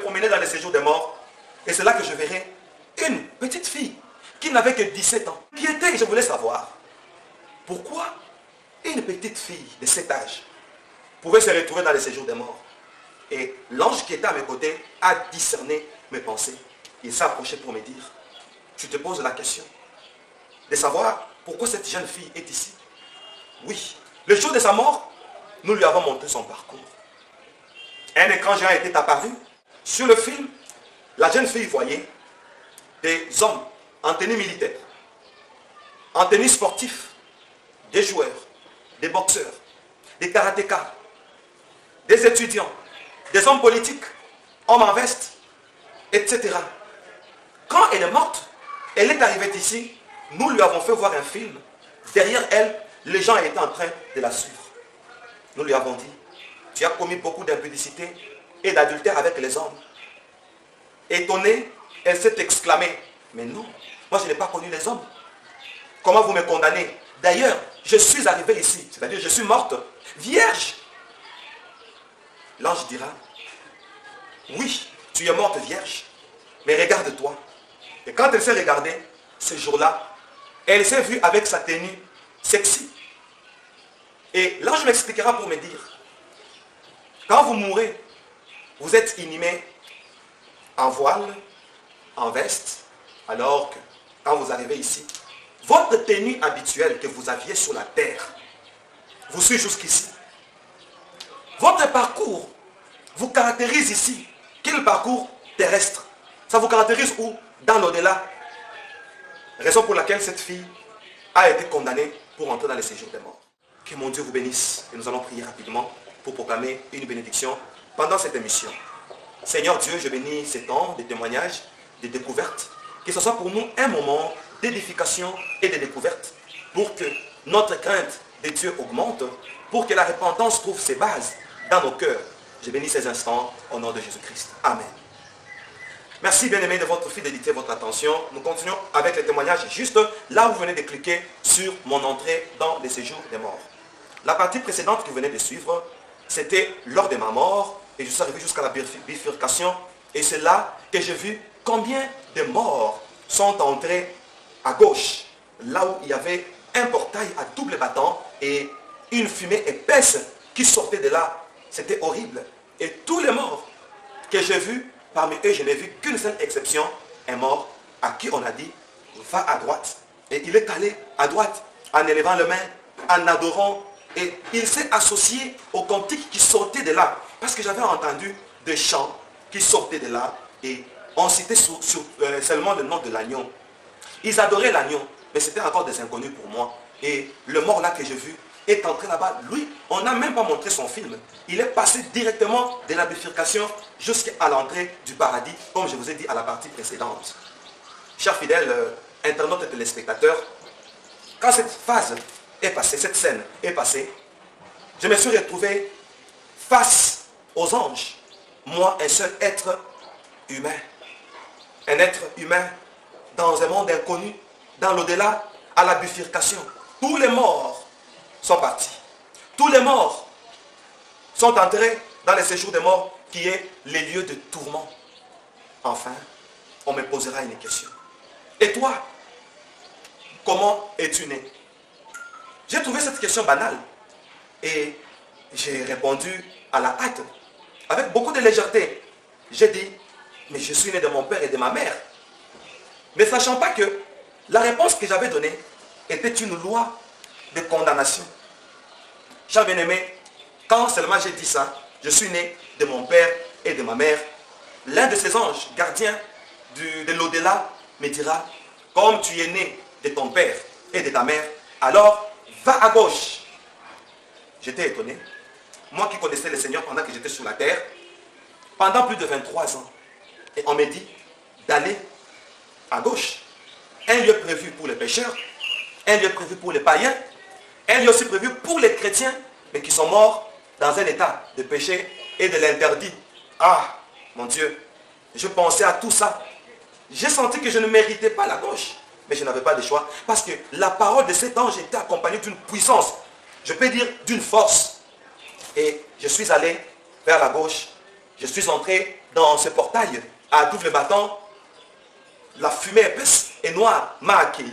Promener dans les séjours des morts, et c'est là que je verrai une petite fille qui n'avait que 17 ans, qui était, je voulais savoir, pourquoi une petite fille de cet âge pouvait se retrouver dans les séjours des morts. Et l'ange qui était à mes côtés a discerné mes pensées. Il s'est approché pour me dire, tu te poses la question de savoir pourquoi cette jeune fille est ici. Oui, le jour de sa mort, nous lui avons montré son parcours. Un écran géant était apparu. Sur le film, la jeune fille voyait des hommes en tenue militaire, en tenue sportive, des joueurs, des boxeurs, des karatékas, des étudiants, des hommes politiques, hommes en veste, etc. Quand elle est morte, elle est arrivée ici, nous lui avons fait voir un film. Derrière elle, les gens étaient en train de la suivre. Nous lui avons dit, tu as commis beaucoup d'impudicité et d'adultère avec les hommes. Étonnée, elle s'est exclamée, mais non, moi je n'ai pas connu les hommes. Comment vous me condamnez? D'ailleurs, je suis arrivée ici, c'est-à-dire je suis morte, vierge. L'ange dira, oui, tu es morte vierge, mais regarde-toi. Et quand elle s'est regardée, ce jour-là, elle s'est vue avec sa tenue sexy. Et l'ange m'expliquera pour me dire, quand vous mourrez, vous êtes inhumé en voile, en veste, alors que quand vous arrivez ici, votre tenue habituelle que vous aviez sur la terre vous suit jusqu'ici. Votre parcours vous caractérise ici. Quel parcours terrestre? Ça vous caractérise où? Dans l'au-delà. Raison pour laquelle cette fille a été condamnée pour entrer dans les séjours des morts. Que mon Dieu vous bénisse. Et nous allons prier rapidement pour proclamer une bénédiction pendant cette émission. Seigneur Dieu, je bénis ces temps de témoignages, de découvertes. Que ce soit pour nous un moment d'édification et de découverte. Pour que notre crainte de Dieu augmente. Pour que la repentance trouve ses bases dans nos cœurs. Je bénis ces instants au nom de Jésus-Christ. Amen. Merci bien-aimés de votre fidélité, votre attention. Nous continuons avec les témoignages juste là où vous venez de cliquer sur mon entrée dans les séjours des morts. La partie précédente que vous venez de suivre, c'était lors de ma mort et je suis arrivé jusqu'à la bifurcation et c'est là que j'ai vu combien de morts sont entrés à gauche, là où il y avait un portail à double battant et une fumée épaisse qui sortait de là. C'était horrible. Et tous les morts que j'ai vus, parmi eux, je n'ai vu qu'une seule exception, un mort à qui on a dit, va à droite. Et il est allé à droite en élevant les mains, en adorant. Et il s'est associé aux cantiques qui sortaient de là. Parce que j'avais entendu des chants qui sortaient de là. Et on citait seulement le nom de l'agneau. Ils adoraient l'agneau, mais c'était encore des inconnus pour moi. Et le mort là que j'ai vu est entré là-bas. Lui, on n'a même pas montré son film. Il est passé directement de la bifurcation jusqu'à l'entrée du paradis, comme je vous ai dit à la partie précédente. Chers fidèles internautes et téléspectateurs, quand cette phase est passée, cette scène est passée, je me suis retrouvé face aux anges. Moi, un seul être humain. Un être humain dans un monde inconnu, dans l'au-delà, à la bifurcation. Tous les morts sont partis. Tous les morts sont entrés dans les séjours des morts qui est les lieux de tourment. Enfin, on me posera une question. Et toi, comment es-tu né? J'ai trouvé cette question banale et j'ai répondu à la hâte, avec beaucoup de légèreté. J'ai dit, mais je suis né de mon père et de ma mère. Mais sachant pas que la réponse que j'avais donnée était une loi de condamnation. Chers bien-aimés, quand seulement j'ai dit ça, je suis né de mon père et de ma mère, l'un de ces anges, gardiens de l'au-delà, me dira, comme tu es né de ton père et de ta mère, alors va à gauche. J'étais étonné. Moi qui connaissais le Seigneur pendant que j'étais sur la terre, pendant plus de 23 ans, et on me dit d'aller à gauche. Un lieu prévu pour les pécheurs, un lieu prévu pour les païens, un lieu aussi prévu pour les chrétiens, mais qui sont morts dans un état de péché et de l'interdit. Ah, mon Dieu, je pensais à tout ça. J'ai senti que je ne méritais pas la gauche, mais je n'avais pas de choix, parce que la parole de cet ange était accompagnée d'une puissance, je peux dire d'une force. Et je suis allé vers la gauche, je suis entré dans ce portail à double battant, la fumée épaisse et noire m'a accueilli.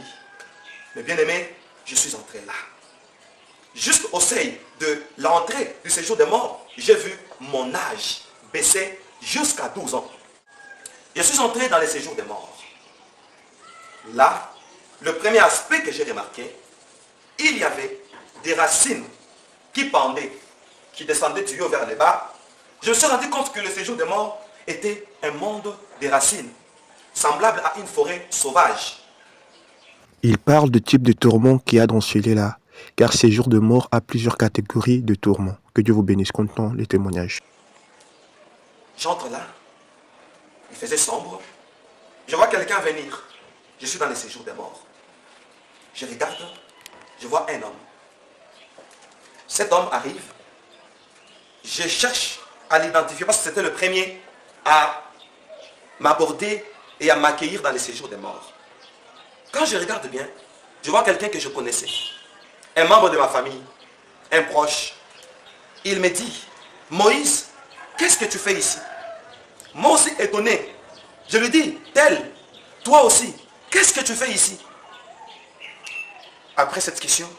Mais bien aimé, je suis entré là. Jusqu'au seuil de l'entrée du séjour des morts, j'ai vu mon âge baisser jusqu'à 12 ans. Je suis entré dans le séjour des morts. Là, le premier aspect que j'ai remarqué, il y avait des racines qui pendaient, qui descendaient du haut vers le bas. Je me suis rendu compte que le séjour des morts était un monde des racines, semblable à une forêt sauvage. Il parle du type de tourment qu'il y a dans celui-là, car séjour de mort a plusieurs catégories de tourments. Que Dieu vous bénisse, comptons les témoignages. J'entre là, il faisait sombre, je vois quelqu'un venir, je suis dans les séjours des morts. Je regarde, je vois un homme. Cet homme arrive, je cherche à l'identifier parce que c'était le premier à m'aborder et à m'accueillir dans les séjours des morts. Quand je regarde bien, je vois quelqu'un que je connaissais, un membre de ma famille, un proche. Il me dit, Moïse, qu'est-ce que tu fais ici? Moi aussi étonné, je lui dis, tel, toi aussi, qu'est-ce que tu fais ici? Après cette question,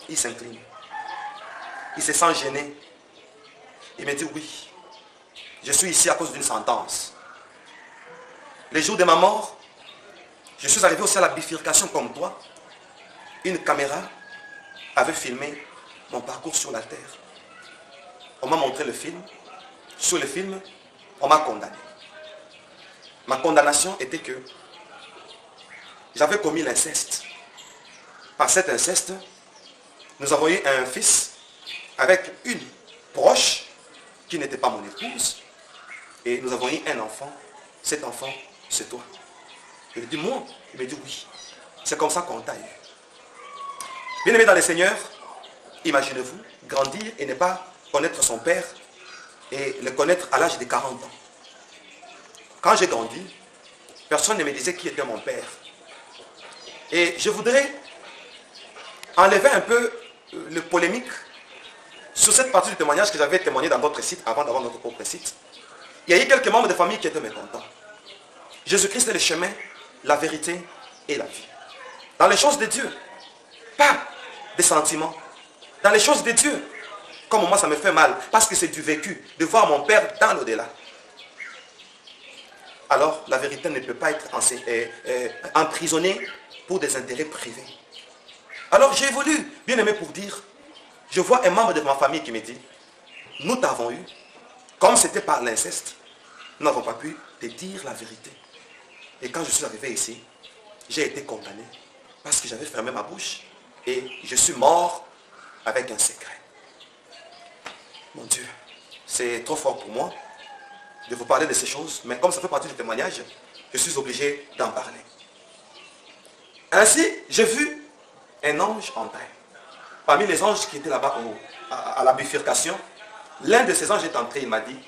il s'incline. Il se sent gêné. Il me dit, oui, je suis ici à cause d'une sentence. Les jours de ma mort, je suis arrivé aussi à la bifurcation comme toi. Une caméra avait filmé mon parcours sur la terre. On m'a montré le film. Sur le film, on m'a condamné. Ma condamnation était que j'avais commis l'inceste. Par cet inceste, nous avons eu un fils avec une proche qui n'était pas mon épouse. Et nous avons eu un enfant. Cet enfant, c'est toi. Je lui ai dit, moi? Il me dit, oui. C'est comme ça qu'on t'a eu. Bien aimé dans les seigneurs, imaginez-vous grandir et ne pas connaître son père et le connaître à l'âge de 40 ans. Quand j'ai grandi, personne ne me disait qui était mon père. Et je voudrais enlever un peu le polémique sur cette partie du témoignage que j'avais témoigné dans votre site avant d'avoir notre propre site. Il y a eu quelques membres de famille qui étaient mécontents. Jésus-Christ est le chemin, la vérité et la vie. Dans les choses de Dieu, pas des sentiments. Dans les choses de Dieu, comme moi ça me fait mal, parce que c'est du vécu, de voir mon père dans l'au-delà. Alors la vérité ne peut pas être emprisonnée pour des intérêts privés. Alors j'ai voulu, bien aimé, pour dire, je vois un membre de ma famille qui me dit, nous t'avons eu, comme c'était par l'inceste, nous n'avons pas pu te dire la vérité. Et quand je suis arrivé ici, j'ai été condamné parce que j'avais fermé ma bouche et je suis mort avec un secret. Mon Dieu, c'est trop fort pour moi de vous parler de ces choses, mais comme ça fait partie du témoignage, je suis obligé d'en parler. Ainsi, j'ai vu un ange entrer. Parmi les anges qui étaient là-bas à la bifurcation, l'un de ces anges est entré, il m'a dit,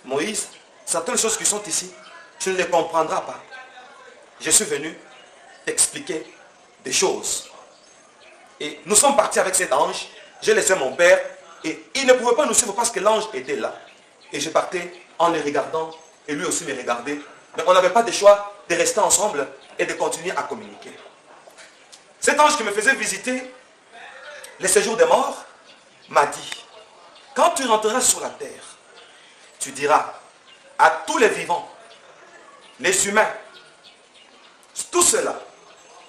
Moïse, certaines choses qui sont ici, tu ne les comprendras pas. Je suis venu t'expliquer des choses. Et nous sommes partis avec cet ange, j'ai laissé mon père, et il ne pouvait pas nous suivre parce que l'ange était là. Et je partais en le regardant, et lui aussi me regardait. Mais on n'avait pas de choix de rester ensemble et de continuer à communiquer. Cet ange qui me faisait visiter les séjours des morts m'a dit, quand tu rentreras sur la terre, tu diras à tous les vivants, les humains, tous ceux-là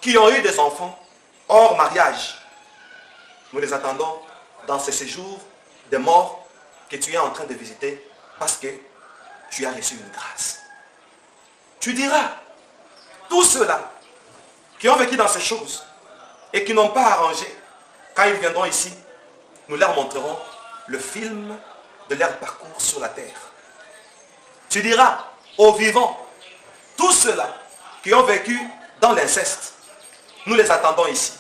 qui ont eu des enfants hors mariage, nous les attendons dans ce séjour des morts que tu es en train de visiter parce que tu as reçu une grâce. Tu diras, tous ceux-là qui ont vécu dans ces choses et qui n'ont pas arrangé, quand ils viendront ici, nous leur montrerons le film de leur parcours sur la terre. Tu diras aux vivants, tous ceux-là qui ont vécu dans l'inceste, nous les attendons ici.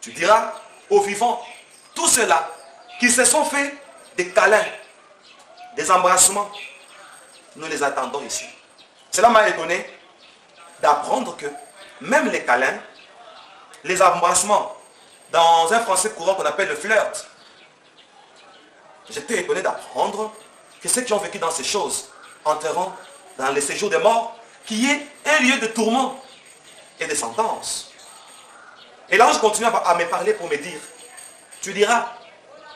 Tu diras aux vivants, tous ceux-là qui se sont fait des câlins, des embrassements, nous les attendons ici. Cela m'a étonné d'apprendre que même les câlins, les embrassements, dans un français courant qu'on appelle le flirt, j'étais étonné d'apprendre que ceux qui ont vécu dans ces choses entreront dans le séjour des morts, qui est un lieu de tourment et de sentence. Et l'ange continue à me parler pour me dire, tu diras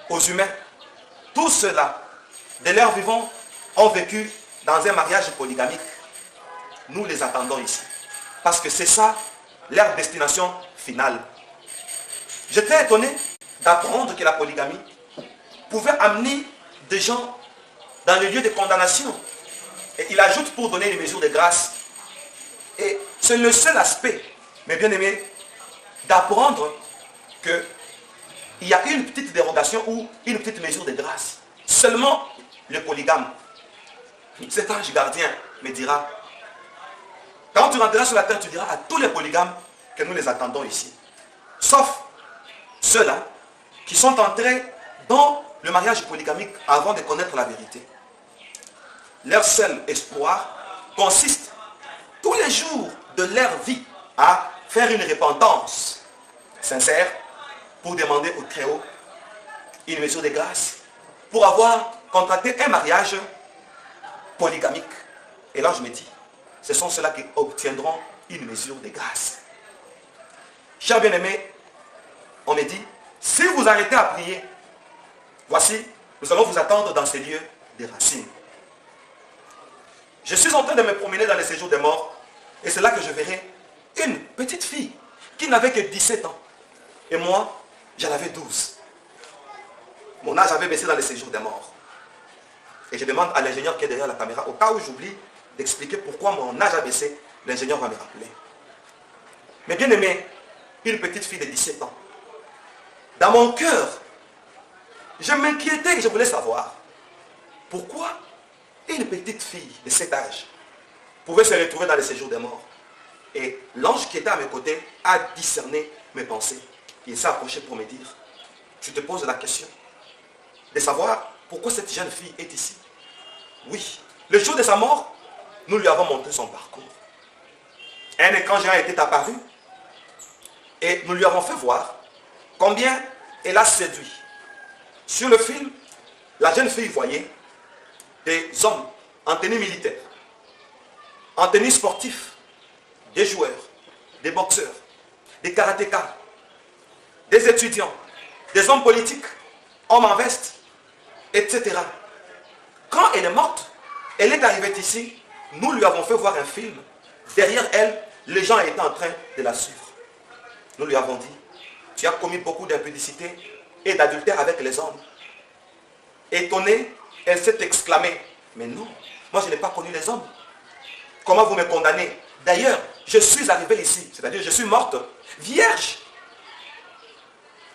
aux humains, tous ceux-là, de leur vivant, ont vécu dans un mariage polygamique. Nous les attendons ici. Parce que c'est ça, leur destination finale. J'étais étonné d'apprendre que la polygamie pouvait amener des gens dans le lieu de condamnation. Et il ajoute pour donner une mesure de grâce. Et c'est le seul aspect, mes bien-aimés, d'apprendre qu'il y a une petite dérogation ou une petite mesure de grâce. Seulement le polygame. Cet ange gardien me dira, quand tu rentreras sur la terre, tu diras à tous les polygames que nous les attendons ici. Sauf ceux-là qui sont entrés dans le mariage polygamique avant de connaître la vérité. Leur seul espoir consiste tous les jours de leur vie à faire une repentance sincère pour demander au Très-Haut une mesure de grâce pour avoir contracté un mariage polygamique. Et là je me dis, ce sont ceux-là qui obtiendront une mesure de grâce. Chers bien-aimés, on me dit, si vous arrêtez à prier, voici, nous allons vous attendre dans ces lieux des racines. Je suis en train de me promener dans les séjours des morts, et c'est là que je verrai une petite fille qui n'avait que 17 ans. Et moi, j'en avais 12. Mon âge avait baissé dans les séjours des morts. Et je demande à l'ingénieur qui est derrière la caméra, au cas où j'oublie d'expliquer pourquoi mon âge a baissé, l'ingénieur va me rappeler. Mais bien aimé, une petite fille de 17 ans. Dans mon cœur, je m'inquiétais et je voulais savoir pourquoi une petite fille de cet âge pouvait se retrouver dans les séjours des morts. Et l'ange qui était à mes côtés a discerné mes pensées. Il s'est approché pour me dire, tu te poses la question de savoir pourquoi cette jeune fille est ici. Oui, le jour de sa mort, nous lui avons montré son parcours. Un écran géant était apparu et nous lui avons fait voir combien elle a séduit. Sur le film, la jeune fille voyait des hommes en tenue militaire, en tenue sportive, des joueurs, des boxeurs, des karatékas, des étudiants, des hommes politiques, hommes en veste, etc. Quand elle est morte, elle est arrivée ici, nous lui avons fait voir un film. Derrière elle, les gens étaient en train de la suivre. Nous lui avons dit, tu as commis beaucoup d'impudicité et d'adultère avec les hommes. Étonnée, elle s'est exclamée, mais non, moi je n'ai pas connu les hommes. Comment vous me condamnez? D'ailleurs, je suis arrivée ici, c'est-à-dire je suis morte, vierge.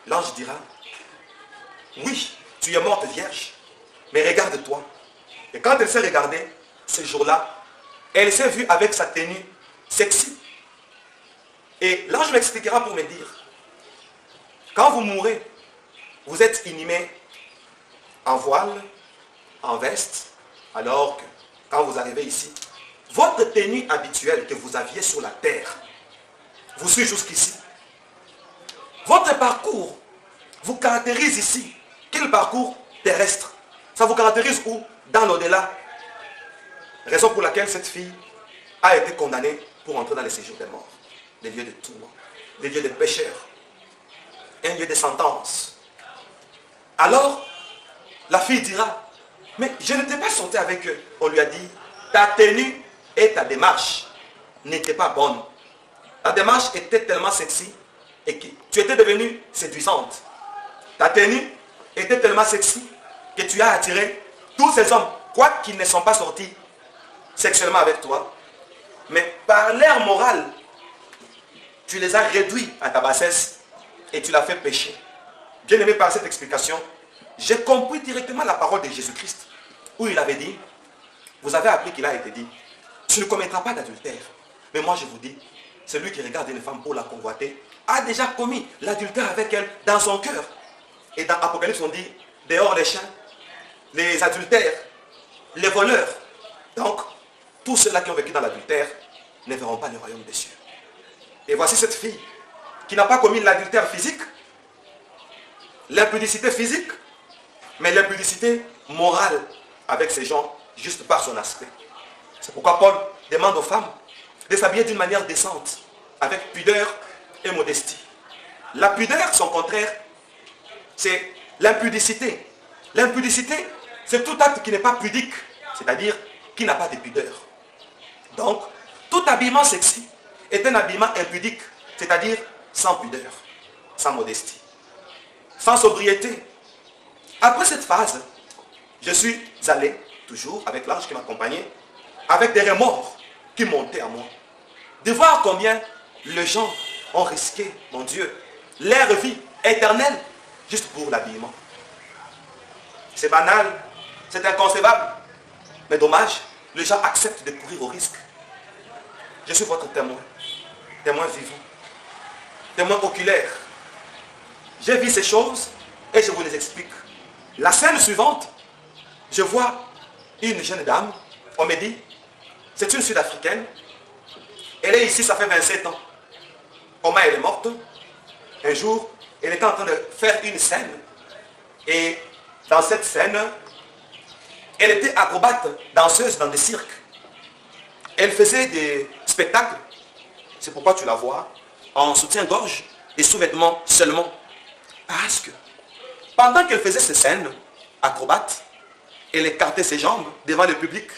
L'ange dira, oui, tu es morte vierge, mais regarde-toi. Et quand elle s'est regardée, ce jour-là, elle s'est vue avec sa tenue sexy. Et l'ange m'expliquera pour me dire, quand vous mourrez, vous êtes inhumé en voile, en veste, alors que quand vous arrivez ici, votre tenue habituelle que vous aviez sur la terre vous suit jusqu'ici. Votre parcours vous caractérise ici. Quel parcours terrestre? Ça vous caractérise où? Dans l'au-delà. Raison pour laquelle cette fille a été condamnée pour entrer dans les séjours des morts, des lieux de tourment, des lieux de pécheurs, un lieu de sentence. Alors, la fille dira, mais je n'étais pas sorti avec eux. On lui a dit, ta tenue et ta démarche n'étaient pas bonnes. Ta démarche était tellement sexy et que tu étais devenue séduisante. Ta tenue était tellement sexy que tu as attiré tous ces hommes, quoi qu'ils ne sont pas sortis sexuellement avec toi, mais par leur morale, tu les as réduits à ta bassesse et tu l'as fait pécher. Bien aimé, par cette explication, j'ai compris directement la parole de Jésus-Christ, où il avait dit, vous avez appris qu'il a été dit, tu ne commettras pas d'adultère. Mais moi je vous dis, celui qui regarde une femme pour la convoiter, a déjà commis l'adultère avec elle dans son cœur. Et dans Apocalypse on dit, dehors les chiens, les adultères, les voleurs. Donc, tous ceux-là qui ont vécu dans l'adultère ne verront pas le royaume des cieux. Et voici cette fille qui n'a pas commis l'adultère physique, l'impudicité physique, mais l'impudicité morale. avec ces gens juste par son aspect. C'est pourquoi Paul demande aux femmes de s'habiller d'une manière décente, avec pudeur et modestie. La pudeur, son contraire, c'est l'impudicité. L'impudicité, c'est tout acte qui n'est pas pudique, c'est-à-dire qui n'a pas de pudeur. Donc, tout habillement sexy est un habillement impudique, c'est-à-dire sans pudeur, sans modestie, sans sobriété. Après cette phase, je suis allé, toujours avec l'ange qui m'accompagnait, avec des remords qui montaient à moi. De voir combien les gens ont risqué, mon Dieu, leur vie éternelle juste pour l'habillement. C'est banal, c'est inconcevable. Mais dommage, les gens acceptent de courir au risque. Je suis votre témoin, témoin vivant, témoin oculaire. J'ai vu ces choses et je vous les explique. La scène suivante, je vois une jeune dame, on me dit, c'est une Sud-Africaine, elle est ici, ça fait 27 ans. Comment elle est morte? Un jour, elle était en train de faire une scène, et dans cette scène, elle était acrobate, danseuse dans des cirques. Elle faisait des spectacles, c'est pourquoi tu la vois, en soutien-gorge et sous-vêtements seulement. Parce que, pendant qu'elle faisait ces scènes acrobates, elle écartait ses jambes devant le public,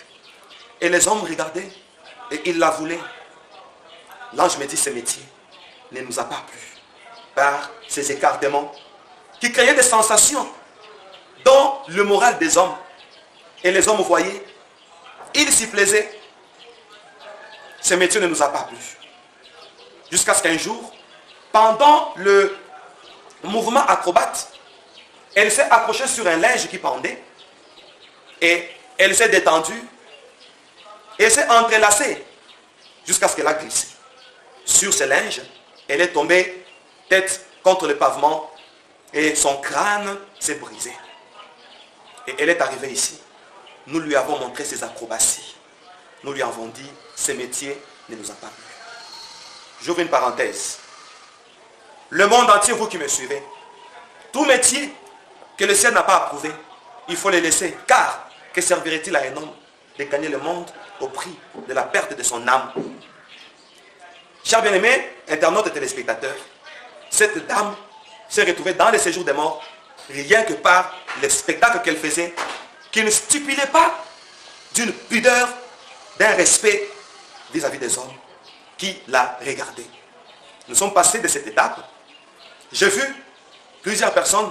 et les hommes regardaient, et ils la voulaient. L'ange me dit, ce métier ne nous a pas plu, par ces écartements, qui créaient des sensations dans le moral des hommes. Et les hommes voyaient, ils s'y plaisaient. Ce métier ne nous a pas plu. Jusqu'à ce qu'un jour, pendant le mouvement acrobate, elle s'est accrochée sur un linge qui pendait, et elle s'est détendue, et s'est entrelacée, jusqu'à ce qu'elle a glissé. Sur ce linge, elle est tombée tête contre le pavement, et son crâne s'est brisé. Et elle est arrivée ici. Nous lui avons montré ses acrobaties. Nous lui avons dit, ce métier ne nous a pas plu. J'ouvre une parenthèse. Le monde entier, vous qui me suivez, tout métier que le ciel n'a pas approuvé, il faut le laisser. Car, que servirait-il à un homme de gagner le monde au prix de la perte de son âme? Chers bien-aimés, internautes et téléspectateurs, cette dame s'est retrouvée dans le séjour des morts, rien que par le spectacle qu'elle faisait, qui ne stipulait pas d'une pudeur, d'un respect vis-à-vis des hommes qui la regardaient. Nous sommes passés de cette étape. J'ai vu plusieurs personnes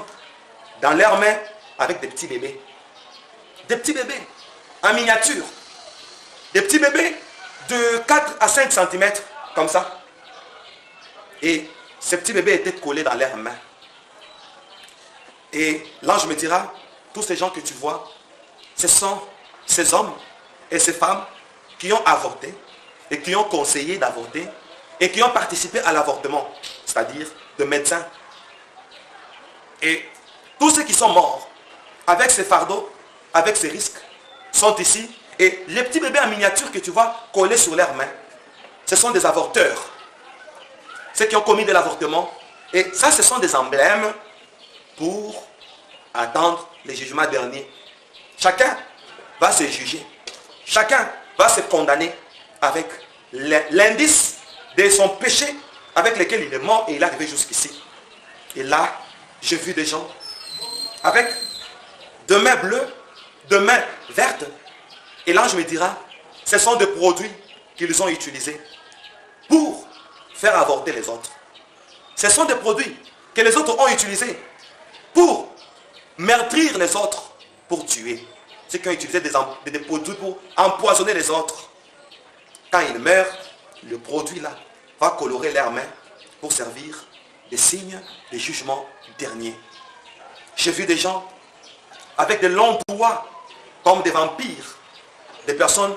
dans leurs mains avec des petits bébés. Des petits bébés en miniature. Des petits bébés de 4 à 5 cm, comme ça. Et ces petits bébés étaient collés dans leurs mains. Et l'ange me dira, tous ces gens que tu vois, ce sont ces hommes et ces femmes qui ont avorté et qui ont conseillé d'avorter et qui ont participé à l'avortement, c'est-à-dire de médecins. Et tous ceux qui sont morts avec ces fardeaux, avec ces risques, sont ici. Et les petits bébés en miniature que tu vois collés sur leurs mains, ce sont des avorteurs. Ceux qui ont commis de l'avortement. Et ça, ce sont des emblèmes pour attendre les jugements derniers. Chacun va se juger. Chacun va se condamner avec l'indice de son péché avec lequel il est mort et il est arrivé jusqu'ici. Et là, j'ai vu des gens avec deux mains bleues, deux mains vertes. Et l'ange me dira, ce sont des produits qu'ils ont utilisés pour faire avorter les autres. Ce sont des produits que les autres ont utilisés pour meurtrir les autres, pour tuer. Ceux qui ont utilisé des produits pour empoisonner les autres. Quand ils meurent, le produit là va colorer leurs mains pour servir de signe de jugement dernier. J'ai vu des gens avec de longs doigts comme des vampires, des personnes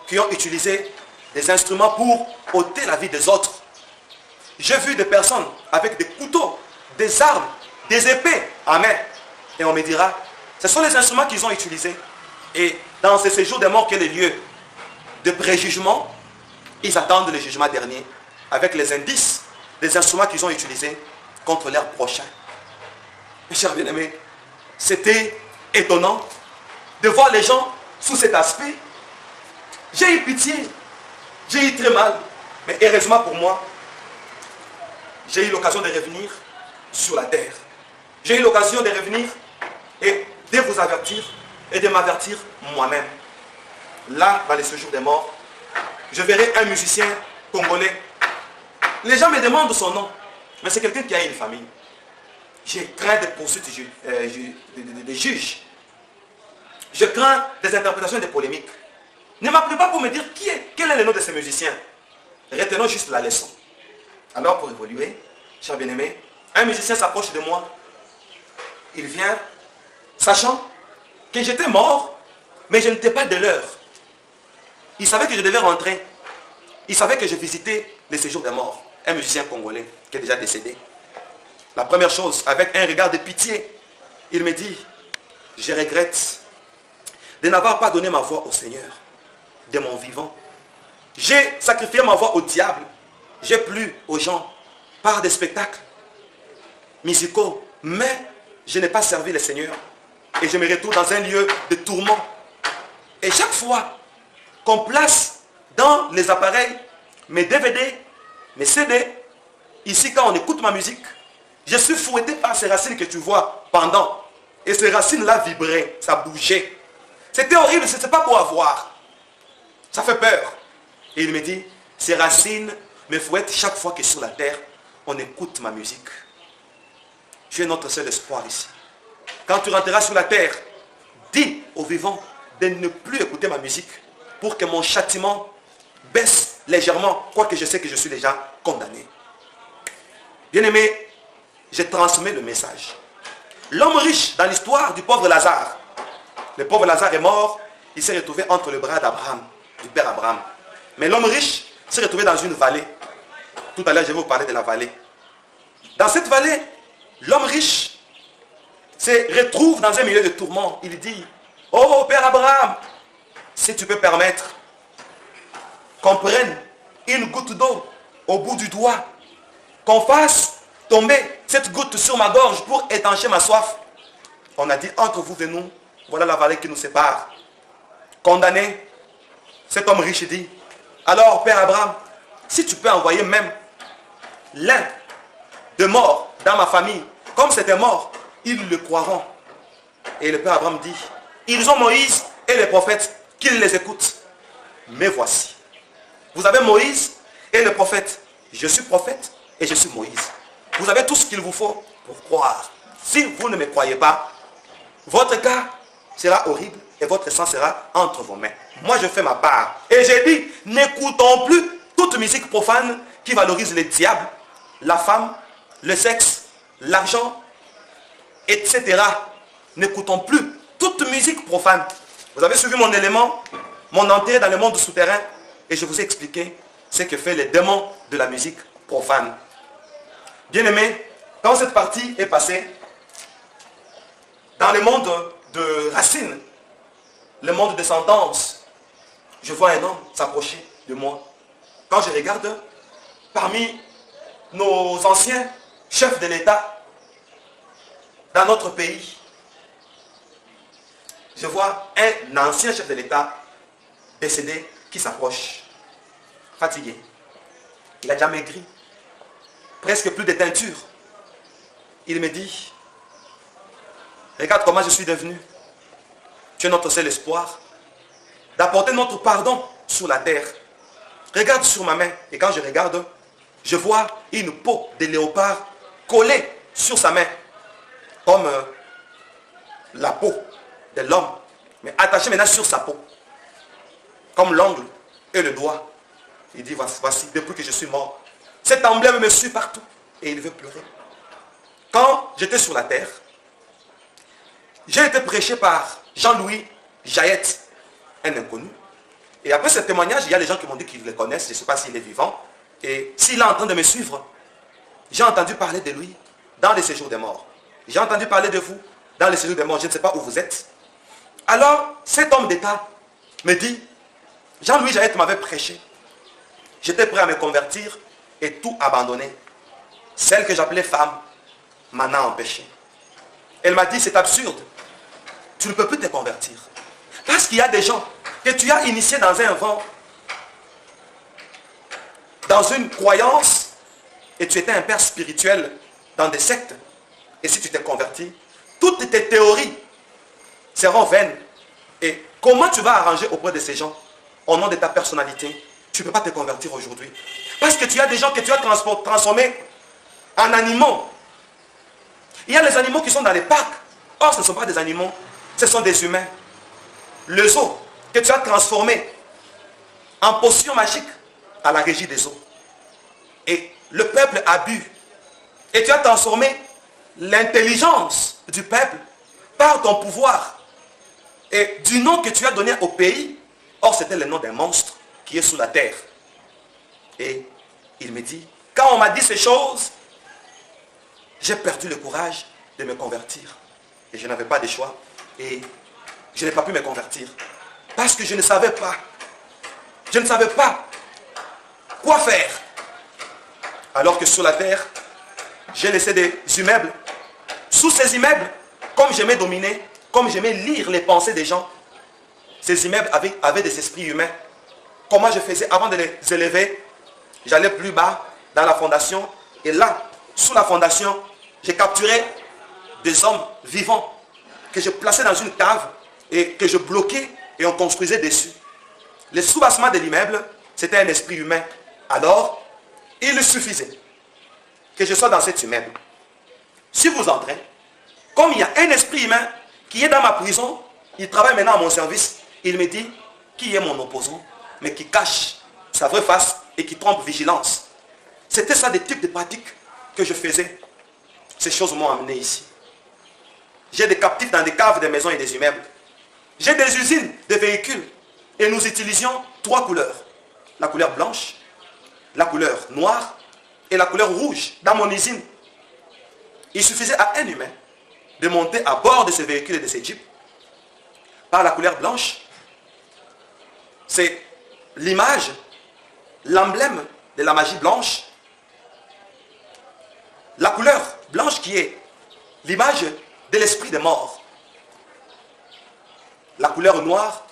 qui ont utilisé des instruments pour ôter la vie des autres. J'ai vu des personnes avec des couteaux, des armes, des épées en main. Et on me dira, ce sont les instruments qu'ils ont utilisés. Et dans ce séjour des morts qui est le lieu de préjugement, ils attendent le jugement dernier avec les indices des instruments qu'ils ont utilisés contre leurs prochains. Mes chers bien-aimés, c'était étonnant de voir les gens sous cet aspect, j'ai eu pitié. J'ai eu très mal. Mais heureusement pour moi, j'ai eu l'occasion de revenir sur la terre. J'ai eu l'occasion de revenir et de vous avertir et de m'avertir moi-même. Là, dans les séjours des morts, je verrai un musicien congolais. Les gens me demandent son nom, mais c'est quelqu'un qui a une famille. J'ai craint des poursuites des juges. Je crains des interprétations et des polémiques. Ne m'appelez pas pour me dire quel est le nom de ces musiciens. Retenons juste la leçon. Alors pour évoluer, cher bien-aimé, un musicien s'approche de moi. Il vient, sachant que j'étais mort, mais je n'étais pas de l'heure. Il savait que je devais rentrer. Il savait que je visitais les séjours des morts. Un musicien congolais qui est déjà décédé. La première chose, avec un regard de pitié, il me dit, je regrette de n'avoir pas donné ma voix au Seigneur de mon vivant. J'ai sacrifié ma voix au diable. J'ai plu aux gens par des spectacles musicaux, mais je n'ai pas servi le Seigneur. Et je me retrouve dans un lieu de tourment. Et chaque fois qu'on place dans les appareils mes DVD, mes CD, ici quand on écoute ma musique, je suis fouetté par ces racines que tu vois pendant. Et ces racines-là vibraient, ça bougeait. C'était horrible, ce n'était pas beau à voir. Ça fait peur. Et il me dit, ces racines me fouettent chaque fois que sur la terre, on écoute ma musique. Tu es notre seul espoir ici. Quand tu rentreras sur la terre, dis aux vivants de ne plus écouter ma musique pour que mon châtiment baisse légèrement, quoique je sais que je suis déjà condamné. Bien-aimé, je transmets le message. L'homme riche dans l'histoire du pauvre Lazare. Le pauvre Lazare est mort, il s'est retrouvé entre les bras d'Abraham, du père Abraham. Mais l'homme riche s'est retrouvé dans une vallée. Tout à l'heure, je vais vous parler de la vallée. Dans cette vallée, l'homme riche se retrouve dans un milieu de tourment. Il dit, oh père Abraham, si tu peux permettre qu'on prenne une goutte d'eau au bout du doigt, qu'on fasse tomber cette goutte sur ma gorge pour étancher ma soif. On a dit, entre vous et nous, voilà la vallée qui nous sépare. Condamné, cet homme riche dit, alors père Abraham, si tu peux envoyer même l'un de morts dans ma famille, comme c'était mort, ils le croiront. Et le père Abraham dit, ils ont Moïse et les prophètes, qu'ils les écoutent. Mais voici, vous avez Moïse et le prophète. Je suis prophète et je suis Moïse. Vous avez tout ce qu'il vous faut pour croire. Si vous ne me croyez pas, votre cas sera horrible et votre sang sera entre vos mains. Moi, je fais ma part. Et j'ai dit, n'écoutons plus toute musique profane qui valorise le diable, la femme, le sexe, l'argent, etc. N'écoutons plus toute musique profane. Vous avez suivi mon élément, mon entrée dans le monde souterrain, et je vous ai expliqué ce que fait les démons de la musique profane. Bien-aimés, quand cette partie est passée, dans le monde de racines, le monde de sentence, je vois un homme s'approcher de moi. Quand je regarde, parmi nos anciens chefs de l'État dans notre pays, je vois un ancien chef de l'État décédé qui s'approche, fatigué. Il a déjà maigri, presque plus de teinture. Il me dit, regarde comment je suis devenu. Tu es notre seul espoir d'apporter notre pardon sur la terre. Regarde sur ma main. Et quand je regarde, je vois une peau de léopard collée sur sa main. Comme la peau de l'homme. Mais attachée maintenant sur sa peau. Comme l'ongle et le doigt. Il dit, voici, depuis que je suis mort, cet emblème me suit partout. Et il veut pleurer. Quand j'étais sur la terre, j'ai été prêché par Jean-Louis Jaët, un inconnu. Et après ce témoignage, il y a des gens qui m'ont dit qu'ils le connaissent. Je ne sais pas s'il est vivant. Et s'il est en train de me suivre, j'ai entendu parler de lui dans les séjours des morts. J'ai entendu parler de vous dans les séjours des morts. Je ne sais pas où vous êtes. Alors, cet homme d'État me dit, Jean-Louis Jaët m'avait prêché. J'étais prêt à me convertir et tout abandonner. Celle que j'appelais femme m'en a empêché. Elle m'a dit, c'est absurde. Tu ne peux plus te convertir. Parce qu'il y a des gens que tu as initiés dans un vent, dans une croyance, et tu étais un père spirituel dans des sectes. Et si tu t'es converti, toutes tes théories seront vaines. Et comment tu vas arranger auprès de ces gens au nom de ta personnalité? Tu ne peux pas te convertir aujourd'hui. Parce que tu as des gens que tu as transformés en animaux. Il y a les animaux qui sont dans les parcs. Or, ce ne sont pas des animaux, ce sont des humains. Le zoo que tu as transformé en potion magique à la régie des eaux. Et le peuple a bu. Et tu as transformé l'intelligence du peuple par ton pouvoir. Et du nom que tu as donné au pays, or c'était le nom d'un monstre qui est sous la terre. Et il me dit, quand on m'a dit ces choses, j'ai perdu le courage de me convertir. Et je n'avais pas de choix. Et je n'ai pas pu me convertir. Parce que je ne savais pas. Je ne savais pas quoi faire. Alors que sur la terre, j'ai laissé des immeubles. Sous ces immeubles, comme j'aimais dominer, comme j'aimais lire les pensées des gens, ces immeubles avaient des esprits humains. Comment je faisais avant de les élever? J'allais plus bas dans la fondation. Et là, sous la fondation, j'ai capturé des hommes vivants que je plaçais dans une cave et que je bloquais et on construisait dessus. Le soubassement de l'immeuble, c'était un esprit humain. Alors, il suffisait que je sois dans cet immeuble. Si vous entrez, comme il y a un esprit humain qui est dans ma prison, il travaille maintenant à mon service, il me dit qui est mon opposant, mais qui cache sa vraie face et qui trompe vigilance. C'était ça des types de pratiques que je faisais. Ces choses m'ont amené ici. J'ai des captifs dans des caves, des maisons et des immeubles. J'ai des usines de véhicules. Et nous utilisions 3 couleurs. La couleur blanche, la couleur noire et la couleur rouge dans mon usine. Il suffisait à un humain de monter à bord de ces véhicules et de ces jeeps. Par la couleur blanche, c'est l'image, l'emblème de la magie blanche. La couleur blanche qui est l'image de l'esprit des morts. La couleur noire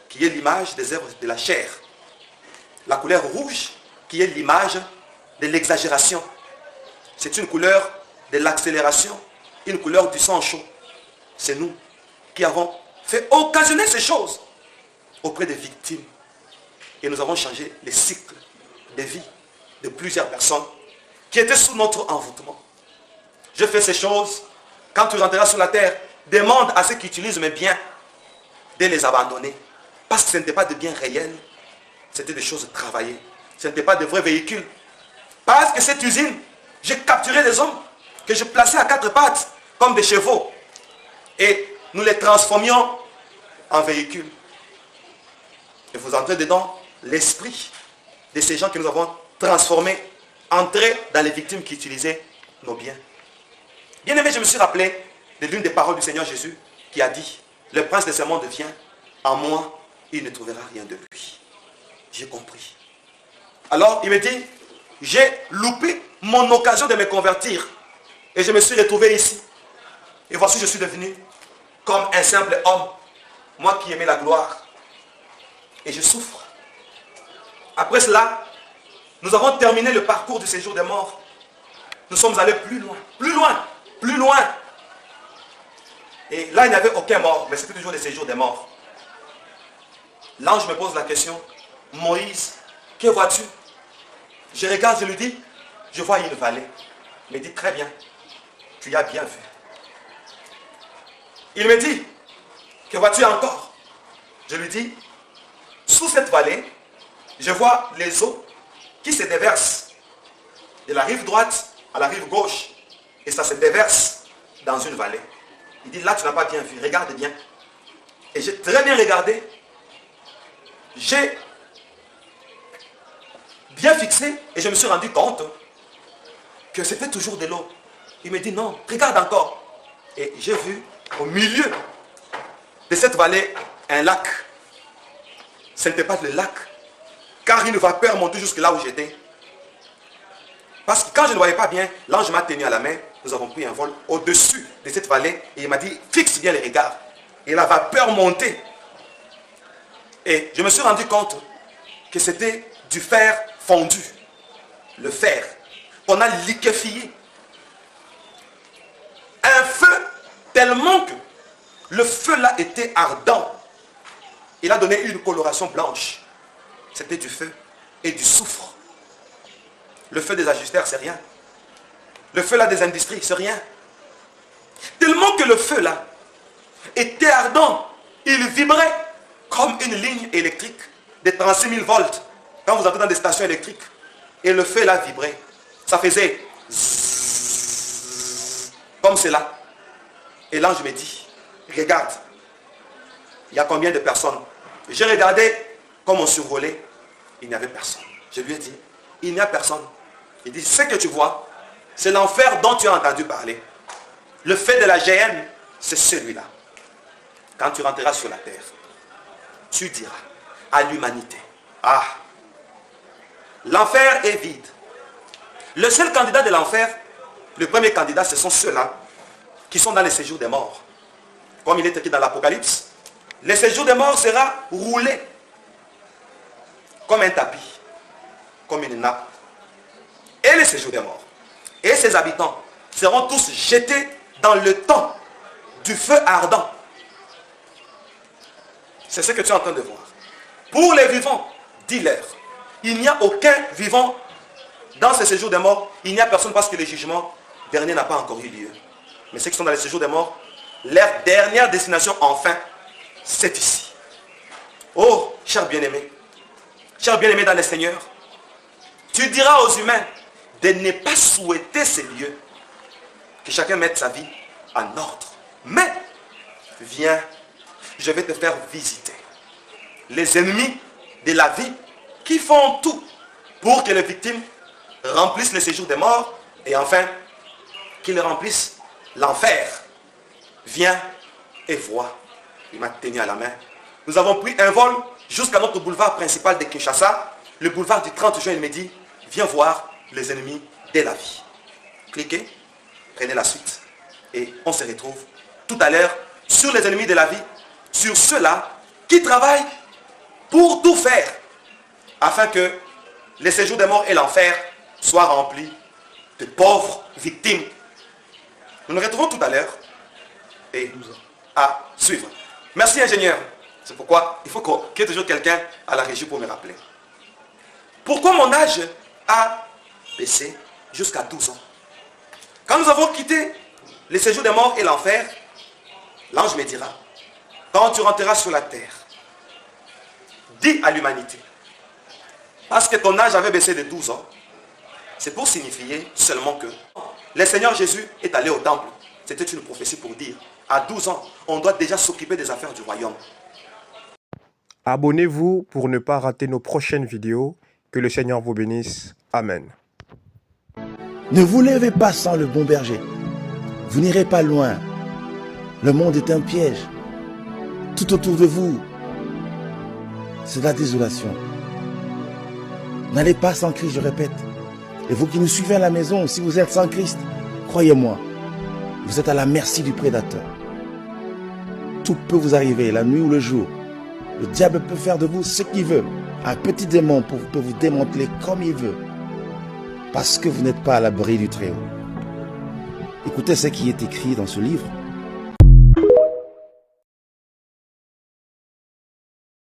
qui est l'image des œuvres de la chair. La couleur rouge qui est l'image de l'exagération. C'est une couleur de l'accélération, une couleur du sang chaud. C'est nous qui avons fait occasionner ces choses auprès des victimes. Et nous avons changé les cycles de vie de plusieurs personnes qui étaient sous notre envoûtement. Je fais ces choses. Quand tu rentreras sur la terre, demande à ceux qui utilisent mes biens de les abandonner. Parce que ce n'était pas des biens réels. C'était des choses travaillées. Ce n'était pas de vrais véhicules. Parce que cette usine, j'ai capturé des hommes que je plaçais à 4 pattes comme des chevaux. Et nous les transformions en véhicules. Et vous entrez dedans l'esprit de ces gens que nous avons transformés, entrés dans les victimes qui utilisaient nos biens. Bien aimé, je me suis rappelé de l'une des paroles du Seigneur Jésus qui a dit, le prince de ce monde vient, en moi, il ne trouvera rien de lui. J'ai compris. Alors, il me dit, j'ai loupé mon occasion de me convertir. Et je me suis retrouvé ici. Et voici, je suis devenu comme un simple homme. Moi qui aimais la gloire. Et je souffre. Après cela, nous avons terminé le parcours du séjour des morts. Nous sommes allés plus loin, plus loin, plus loin. Et là, il n'y avait aucun mort, mais c'était toujours le séjour des morts. L'ange me pose la question, Moïse, que vois-tu? Je regarde, je lui dis, je vois une vallée. Il me dit, très bien, tu as bien vu. Il me dit, que vois-tu encore? Je lui dis, sous cette vallée, je vois les eaux qui se déversent de la rive droite à la rive gauche. Et ça se déverse dans une vallée. Il dit, là tu n'as pas bien vu, regarde bien. Et j'ai très bien regardé. J'ai bien fixé et je me suis rendu compte que c'était toujours de l'eau. Il me dit, non, regarde encore. Et j'ai vu au milieu de cette vallée un lac. Ce n'était pas le lac, car une vapeur montait jusque là où j'étais. Parce que quand je ne voyais pas bien, l'ange m'a tenu à la main. Nous avons pris un vol au-dessus de cette vallée et il m'a dit, fixe bien les regards. Et la vapeur montait. Et je me suis rendu compte que c'était du fer fondu. Le fer qu'on a liquéfié. Un feu tellement que le feu là était ardent. Il a donné une coloration blanche. C'était du feu et du soufre. Le feu des ajusteurs, c'est rien. Le feu là des industries, c'est rien. Tellement que le feu là était ardent. Il vibrait comme une ligne électrique de 36 000 volts. Quand vous entrez dans des stations électriques. Et le feu là vibrait. Ça faisait zzzz, comme cela. Et l'ange me dit, regarde, il y a combien de personnes? J'ai regardé comme on survolait, il n'y avait personne. Je lui ai dit, il n'y a personne. Il dit, ce que tu vois, c'est l'enfer dont tu as entendu parler. Le fait de la géhenne, c'est celui-là. Quand tu rentreras sur la terre, tu diras à l'humanité, ah, l'enfer est vide. Le seul candidat de l'enfer, le premier candidat, ce sont ceux-là qui sont dans les séjours des morts. Comme il est écrit dans l'Apocalypse, le séjour des morts sera roulé comme un tapis, comme une nappe. Et le séjour des morts et ses habitants seront tous jetés dans le temps du feu ardent. C'est ce que tu es en train de voir. Pour les vivants, dis-leur, il n'y a aucun vivant dans ce séjour des morts. Il n'y a personne parce que le jugement dernier n'a pas encore eu lieu. Mais ceux qui sont dans le séjour des morts, leur dernière destination, enfin, c'est ici. Oh, cher bien-aimé dans le Seigneur, tu diras aux humains de ne pas souhaiter ces lieux, que chacun mette sa vie en ordre. Mais, viens, je vais te faire visiter les ennemis de la vie qui font tout pour que les victimes remplissent le séjour des morts et enfin, qu'ils remplissent l'enfer. Viens et vois. Il m'a tenu à la main. Nous avons pris un vol jusqu'à notre boulevard principal de Kinshasa, le boulevard du 30 juin. Il me dit, viens voir les ennemis de la vie. Cliquez, prenez la suite. Et on se retrouve tout à l'heure sur les ennemis de la vie, sur ceux-là qui travaillent pour tout faire, afin que les séjours des morts et l'enfer soient remplis de pauvres victimes. Nous nous retrouvons tout à l'heure et à suivre. Merci ingénieur. C'est pourquoi il faut qu'il y ait toujours quelqu'un à la régie pour me rappeler. Pourquoi mon âge a baissé jusqu'à 12 ans? Quand nous avons quitté les séjours des morts et l'enfer, l'ange me dira, quand tu rentreras sur la terre, dis à l'humanité, parce que ton âge avait baissé de 12 ans, c'est pour signifier seulement que le Seigneur Jésus est allé au temple. C'était une prophétie pour dire, à 12 ans, on doit déjà s'occuper des affaires du royaume. Abonnez-vous pour ne pas rater nos prochaines vidéos. Que le Seigneur vous bénisse. Amen. Ne vous levez pas sans le bon berger. Vous n'irez pas loin. Le monde est un piège. Tout autour de vous, c'est la désolation. N'allez pas sans Christ, je répète. Et vous qui nous suivez à la maison, si vous êtes sans Christ, croyez-moi, vous êtes à la merci du prédateur. Tout peut vous arriver, la nuit ou le jour. Le diable peut faire de vous ce qu'il veut. Un petit démon peut vous démanteler comme il veut. Parce que vous n'êtes pas à l'abri du Très-Haut. Écoutez ce qui est écrit dans ce livre.